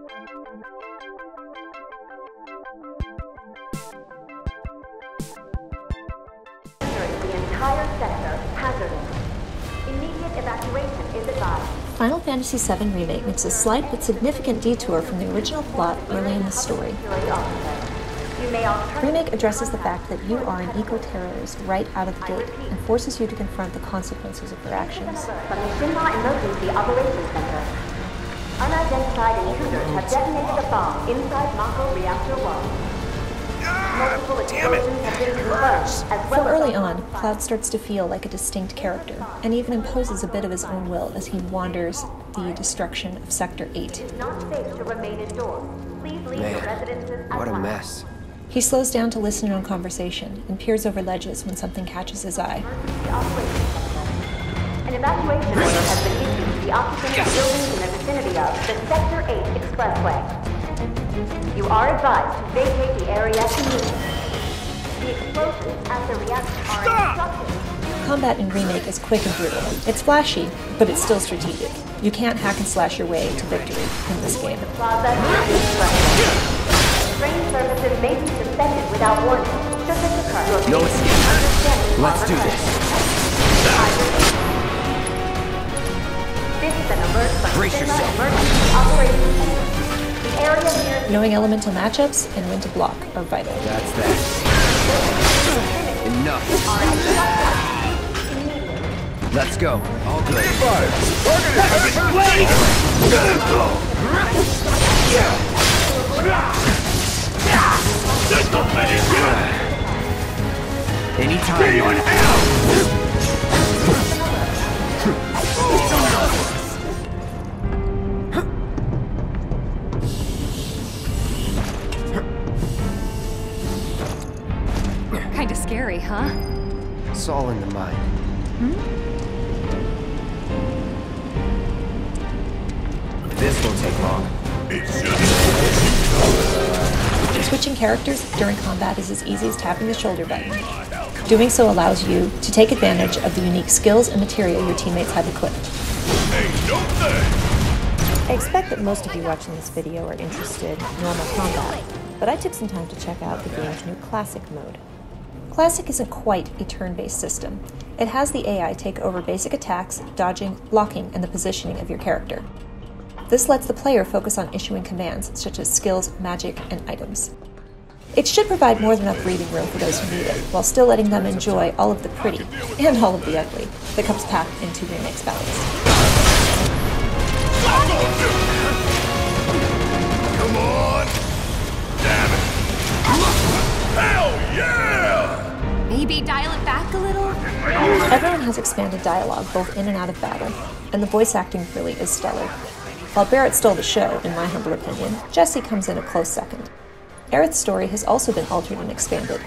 The entire sector hazardous. Immediate evacuation is advised. Final Fantasy VII Remake makes a slight but significant detour from the original plot early in the story. Remake addresses the fact that you are an eco-terrorist right out of the gate and forces you to confront the consequences of your actions. From the Shinra Emergency Operations Center, unidentified intruders have detonated a bomb inside Mako Reactor 1. Multiple explosions have been confirmed, as well From early on, Cloud starts to feel like a distinct character, and even imposes a bit of his own will as he wanders the destruction of Sector 8. It is not safe to remain indoors. Please leave your residences What a outside. mess. He slows down to listen in on conversation and peers over ledges when something catches his eye. Emergency Operations Center. An evacuation order has been issued to the occupants of buildings in the vicinity of the Sector 8 Expressway. You are advised to vacate the area immediately. The explosions at the reactor are instructed. Combat in Remake is quick and brutal. It's flashy, but it's still strategic. You can't hack and slash your way to victory in this game. Plaza Expressway. Train services may be suspended without warning. Should this occur, No escape. Let's do this. This is an alert from Brace Shinra yourself. Emergency Operations Center. The area near Knowing elemental matchups and when to block are vital. That's that. Enough. Let's go. All good. Anytime. Kinda scary, huh? It's all in the mind. This won't take long. Switching characters during combat is as easy as tapping the shoulder button. Doing so allows you to take advantage of the unique skills and material your teammates have equipped. I expect that most of you watching this video are interested in normal combat, but I took some time to check out the game's new Classic mode. Classic isn't quite a turn-based system. It has the AI take over basic attacks, dodging, blocking, and the positioning of your character. This lets the player focus on issuing commands such as skills, magic, and items. It should provide more than enough breathing room for those who need it, while still letting them enjoy all of the pretty, and all of the ugly, that comes packed into Remake's battles. Come on! Damn it! Hell yeah! Maybe dial it back a little? Everyone has expanded dialogue both in and out of battle, and the voice acting really is stellar. While Barrett stole the show, in my humble opinion, Jessie comes in a close second. Aerith's story has also been altered and expanded.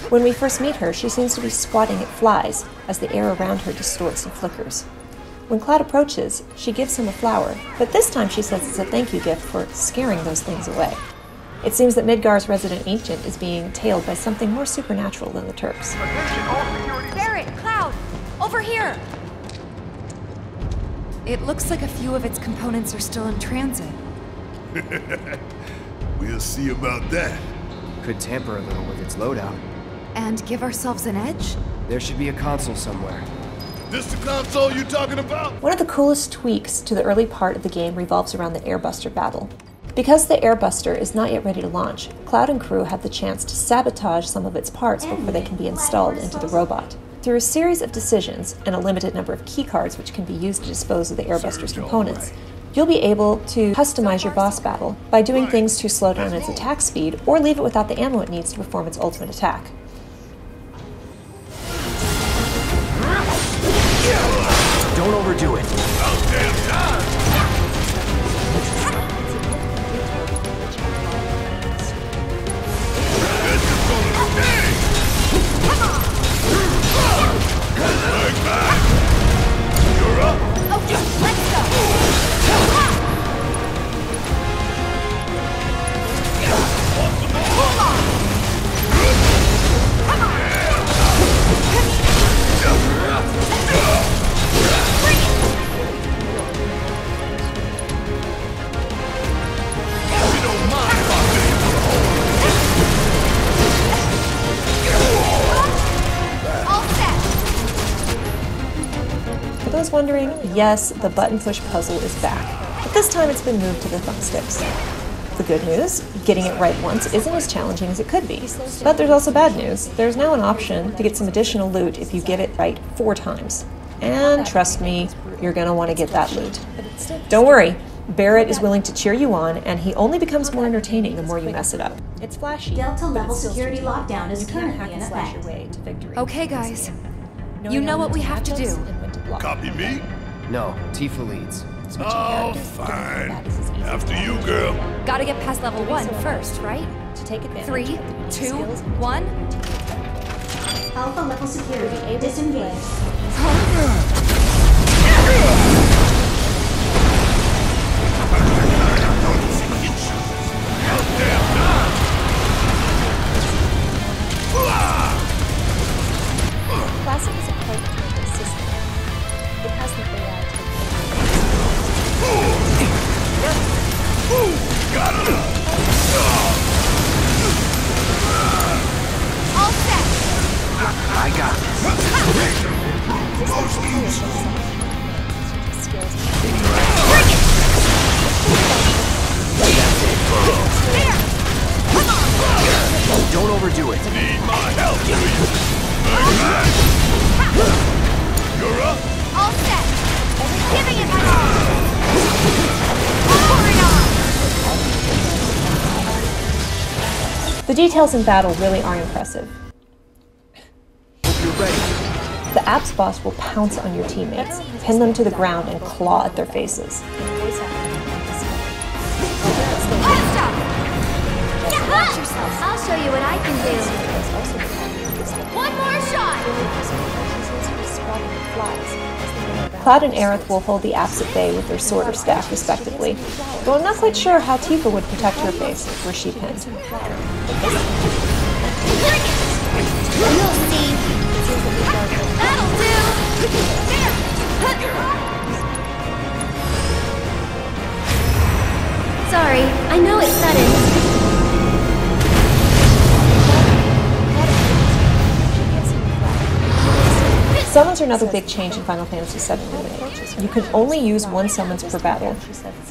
When we first meet her, she seems to be swatting at flies as the air around her distorts and flickers. When Cloud approaches, she gives him a flower, but this time she says it's a thank you gift for scaring those things away. It seems that Midgar's resident ancient is being tailed by something more supernatural than the Turks. Barrett, Cloud, over here! It looks like a few of its components are still in transit. We'll see about that. Could tamper a little with its loadout. And give ourselves an edge? There should be a console somewhere. This the console you talking about? One of the coolest tweaks to the early part of the game revolves around the Airbuster battle. Because the Airbuster is not yet ready to launch, Cloud and crew have the chance to sabotage some of its parts before they can be installed into the robot. Through a series of decisions and a limited number of keycards which can be used to dispose of the Airbuster's components, you'll be able to customize your boss battle by doing things to slow down its attack speed or leave it without the ammo it needs to perform its ultimate attack. Don't overdo it. You're up. Okay, let's go! wondering, yes, the button push puzzle is back, but this time it's been moved to the thumbsticks. The good news, getting it right once isn't as challenging as it could be. But there's also bad news. There's now an option to get some additional loot if you get it right 4 times. And trust me, you're going to want to get that loot. Don't worry, Barrett is willing to cheer you on, and he only becomes more entertaining the more you mess it up. It's flashy. Delta level security lockdown is You can't hack currently in and slash effect. your way to victory. Okay, guys. Knowing You know how what we have to matchups do. and when to block. Copy me? No, Tifa leads. Oh, fine. After you, girl. Gotta get past level 1 first, right? To take advantage 3, of the 2, skills and 1. Alpha level security disengaged. Classic is a quite complex system. It has the AI Got it. All set! I got this. skills. There! Come on! Don't overdo it. Need my help, do you? You're up. All set! Giving it my all! Pour it on! The details in battle really are impressive. Hope you're ready. The apps boss will pounce on your teammates, pin them to the ground, and claw at their faces. Blast up! Watch yourself! I'll show you what I can do. One more shot! Cloud and Aerith will hold the apps at bay with their sword or staff, respectively, though I'm not quite sure how Tifa would protect her face were she pinned. You'll see. That'll do! There! Sorry, I know it's sudden. Summons are another big change in Final Fantasy VII Remake. You can only use 1 summons per battle,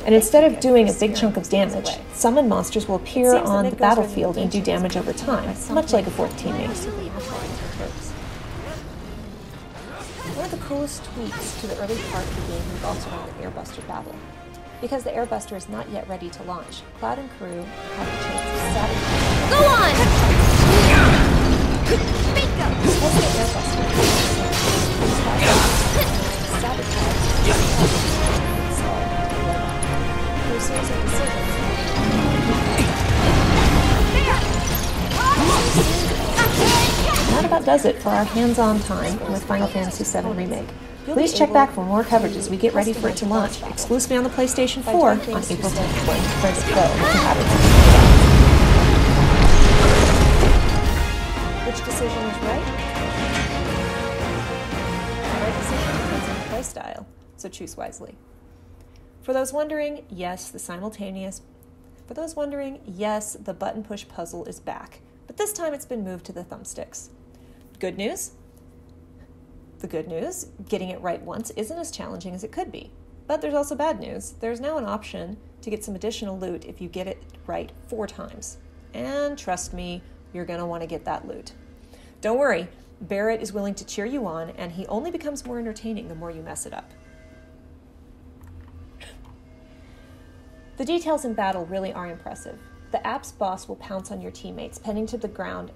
and instead of doing a big chunk of damage, summon monsters will appear on the battlefield and do damage over time, much like a 4th teammate. One of the coolest tweaks to the early part of the game revolves around the Airbuster battle. Because the Airbuster is not yet ready to launch, Cloud and crew have the chance to sabotage. Go on! Bingo! Because the Airbuster sabotage through a series of decisions. That about does it for our hands-on time with Final Fantasy VII Remake. Please check back for more coverage as we get ready for it to launch, exclusively on the PlayStation 4 on April 10th. Friends Go, if you haven't. Which decision is right? The right decision depends on your playstyle, so choose wisely. For those wondering, yes, the button push puzzle is back, but this time it's been moved to the thumbsticks. Good news? The good news, getting it right once isn't as challenging as it could be. But there's also bad news. There's now an option to get some additional loot if you get it right 4 times. And trust me, you're going to want to get that loot. Don't worry, Barrett is willing to cheer you on, and he only becomes more entertaining the more you mess it up. The details in battle really are impressive. The apps boss will pounce on your teammates, pinning to the ground.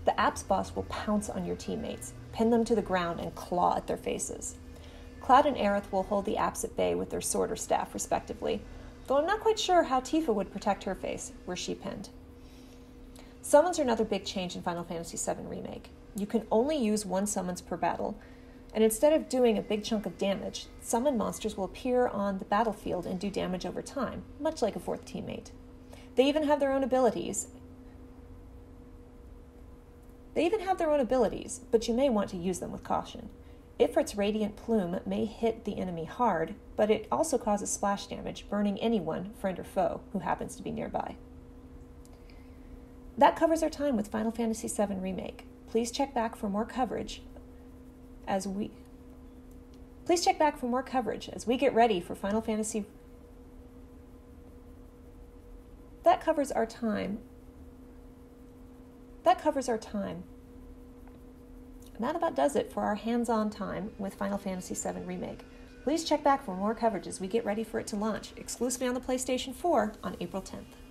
The apps boss will pounce on your teammates, pin them to the ground, and claw at their faces. Cloud and Aerith will hold the apps at bay with their sword or staff, respectively, though I'm not quite sure how Tifa would protect her face were she pinned. Summons are another big change in Final Fantasy VII Remake. You can only use 1 summons per battle, and instead of doing a big chunk of damage, summoned monsters will appear on the battlefield and do damage over time, much like a 4th teammate. They even have their own abilities, but you may want to use them with caution. Ifrit's Radiant Plume may hit the enemy hard, but it also causes splash damage, burning anyone, friend or foe, who happens to be nearby. That covers our time with Final Fantasy VII Remake. Please check back for more coverage as we Please check back for more coverage as we get ready for Final Fantasy... That covers our time. And that about does it for our hands-on time with Final Fantasy VII Remake. Please check back for more coverage as we get ready for it to launch, exclusively on the PlayStation 4 on April 10th.